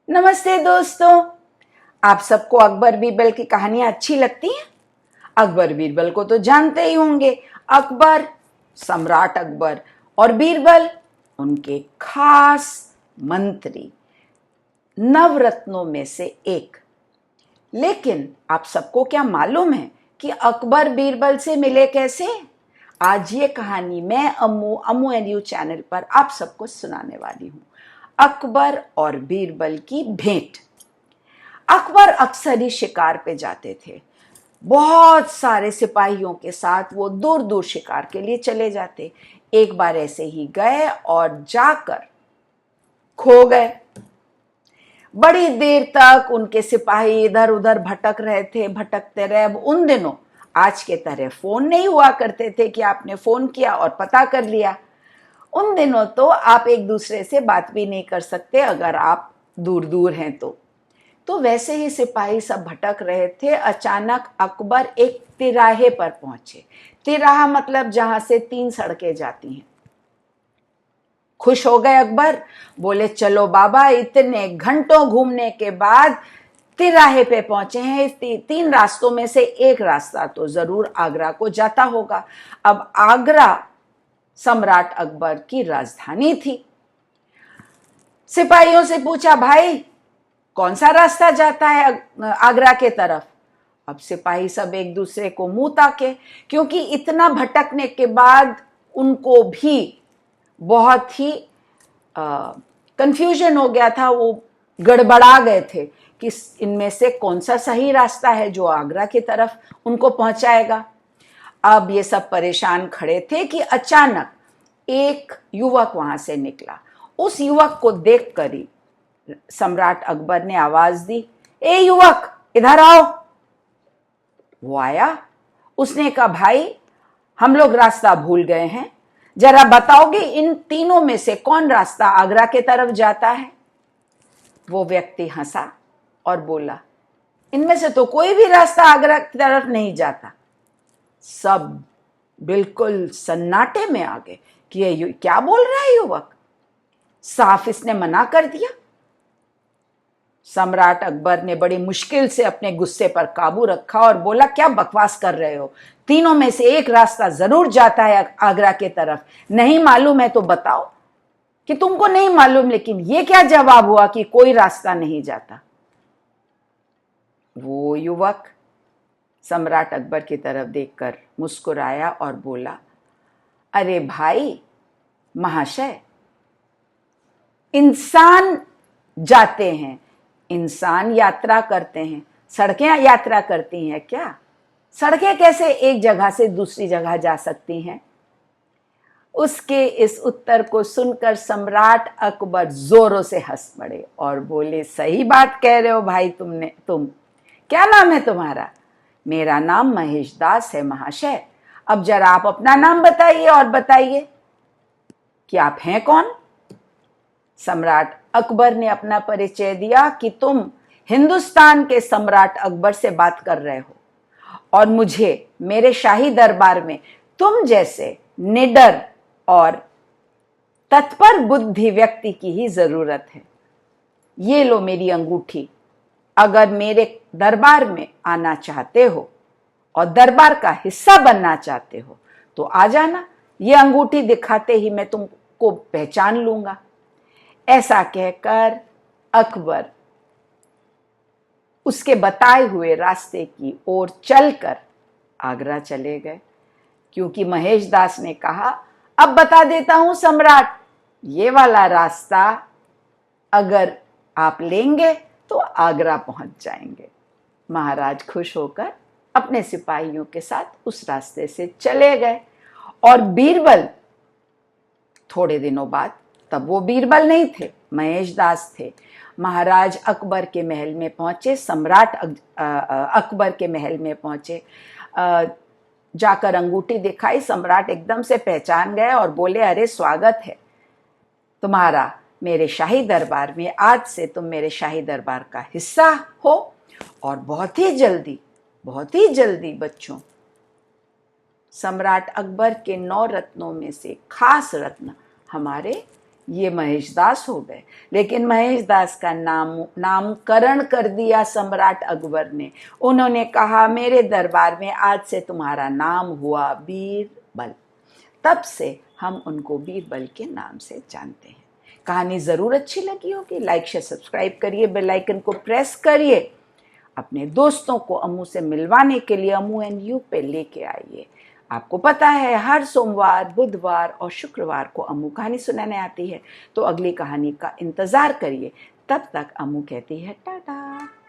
नमस्ते दोस्तों। आप सबको अकबर बीरबल की कहानियां अच्छी लगती हैं? अकबर बीरबल को तो जानते ही होंगे। अकबर, सम्राट अकबर और बीरबल उनके खास मंत्री, नवरत्नों में से एक। लेकिन आप सबको क्या मालूम है कि अकबर बीरबल से मिले कैसे? आज ये कहानी मैं अम्मू एंड यू चैनल पर आप सबको सुनाने वाली हूँ। अकबर और बीरबल की भेंट। अकबर अक्सर ही शिकार पे जाते थे। बहुत सारे सिपाहियों के साथ वो दूर दूर शिकार के लिए चले जाते। एक बार ऐसे ही गए और जाकर खो गए। बड़ी देर तक उनके सिपाही इधर उधर भटक रहे थे, भटकते रहे। अब उन दिनों आज के तरह फोन नहीं हुआ करते थे कि आपने फोन किया और पता कर लिया। उन दिनों तो आप एक दूसरे से बात भी नहीं कर सकते अगर आप दूर दूर हैं तो वैसे ही सिपाही सब भटक रहे थे। अचानक अकबर एक तिराहे पर पहुंचे। तिराहा मतलब जहां से 3 सड़कें जाती हैं। खुश हो गए अकबर, बोले चलो बाबा, इतने घंटों घूमने के बाद तिराहे पे पहुंचे हैं। 3 रास्तों में से एक रास्ता तो जरूर आगरा को जाता होगा। अब आगरा सम्राट अकबर की राजधानी थी। सिपाहियों से पूछा, भाई कौन सा रास्ता जाता है आगरा के तरफ? अब सिपाही सब एक दूसरे को मुंह ताके, क्योंकि इतना भटकने के बाद उनको भी बहुत ही कंफ्यूजन हो गया था। वो गड़बड़ा गए थे कि इनमें से कौन सा सही रास्ता है जो आगरा की तरफ उनको पहुंचाएगा। अब ये सब परेशान खड़े थे कि अचानक एक युवक वहां से निकला। उस युवक को देखकर ही सम्राट अकबर ने आवाज दी, ए युवक, इधर आओ। वो आया। उसने कहा, भाई हम लोग रास्ता भूल गए हैं, जरा बताओगे इन तीनों में से कौन रास्ता आगरा के तरफ जाता है? वो व्यक्ति हंसा और बोला, इनमें से तो कोई भी रास्ता आगरा की तरफ नहीं जाता। सब बिल्कुल सन्नाटे में आ गए कि ये क्या बोल रहा है युवक, साफ इसने मना कर दिया। सम्राट अकबर ने बड़ी मुश्किल से अपने गुस्से पर काबू रखा और बोला, क्या बकवास कर रहे हो? तीनों में से एक रास्ता जरूर जाता है आगरा के तरफ। नहीं मालूम है तो बताओ कि तुमको नहीं मालूम, लेकिन ये क्या जवाब हुआ कि कोई रास्ता नहीं जाता? वो युवक सम्राट अकबर की तरफ देखकर मुस्कुराया और बोला, अरे भाई महाशय, इंसान जाते हैं, इंसान यात्रा करते हैं, सड़कें यात्रा करती हैं क्या? सड़कें कैसे एक जगह से दूसरी जगह जा सकती हैं? उसके इस उत्तर को सुनकर सम्राट अकबर जोरों से हंस पड़े और बोले, सही बात कह रहे हो भाई तुम क्या नाम है तुम्हारा? मेरा नाम महेश दास है महाशय। अब जरा आप अपना नाम बताइए और बताइए कि आप हैं कौन? सम्राट अकबर ने अपना परिचय दिया कि तुम हिंदुस्तान के सम्राट अकबर से बात कर रहे हो और मुझे मेरे शाही दरबार में तुम जैसे निडर और तत्पर बुद्धि व्यक्ति की ही जरूरत है। ये लो मेरी अंगूठी। अगर मेरे दरबार में आना चाहते हो और दरबार का हिस्सा बनना चाहते हो तो आ जाना। ये अंगूठी दिखाते ही मैं तुमको पहचान लूंगा। ऐसा कहकर अकबर उसके बताए हुए रास्ते की ओर चलकर आगरा चले गए, क्योंकि महेश दास ने कहा, अब बता देता हूं सम्राट, ये वाला रास्ता अगर आप लेंगे तो आगरा पहुंच जाएंगे। महाराज खुश होकर अपने सिपाहियों के साथ उस रास्ते से चले गए। और बीरबल थोड़े दिनों बाद, तब वो बीरबल नहीं थे, महेश दास थे, महाराज अकबर के महल में पहुंचे। सम्राट अकबर के महल में पहुंचे। जाकर अंगूठी दिखाई। सम्राट एकदम से पहचान गए और बोले, अरे स्वागत है तुम्हारा मेरे शाही दरबार में। आज से तुम मेरे शाही दरबार का हिस्सा हो और बहुत ही जल्दी बच्चों, सम्राट अकबर के 9 रत्नों में से खास रत्न हमारे ये महेश दास हो गए, लेकिन महेश दास का नामकरण कर दिया सम्राट अकबर ने। उन्होंने कहा मेरे दरबार में आज से तुम्हारा नाम हुआ बीरबल। तब से हम उनको बीरबल के नाम से जानते हैं। कहानी ज़रूर अच्छी लगी होगी, लाइक शेयर सब्सक्राइब करिए, बेल आइकन को प्रेस करिए। अपने दोस्तों को अम्मू से मिलवाने के लिए अम्मू एंड यू पे लेके आइए। आपको पता है हर सोमवार, बुधवार और शुक्रवार को अम्मू कहानी सुनाने आती है, तो अगली कहानी का इंतज़ार करिए। तब तक अम्मू कहती है टाटा।